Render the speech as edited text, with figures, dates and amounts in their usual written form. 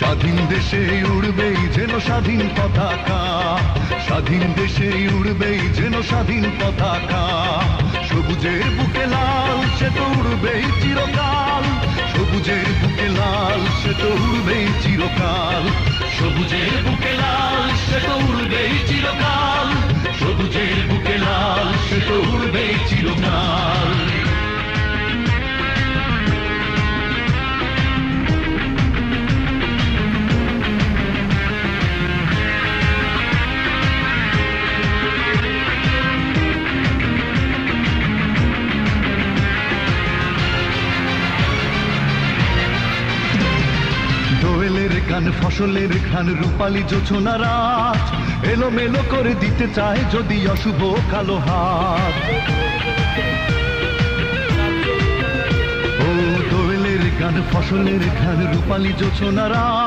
স্বাধীন দেশে উড়বেই যেন স্বাধীন পতাকা, স্বাধীন দেশে উড়বেই যেন স্বাধীন পতাকা। সবুজের বুকে লাল সে তো উড়বেই চিরকাল, সবুজের বুকে লাল সে তো উড়বেই চিরকাল, সবুজের বুকে লাল সে তো উড়বেই চিরকাল, সবুজের বুকে লাল সে তো উড়বেই চিরকাল। দোয়েলের গান ফসলের ঘ্রাণ রূপালী জোছনা রাত, এলোমেলো করে দিতে চায় যদি অশুভ কালো হাত। ও দোয়েলের গান ফসলের ঘ্রাণ রূপালী জোছনা রাত।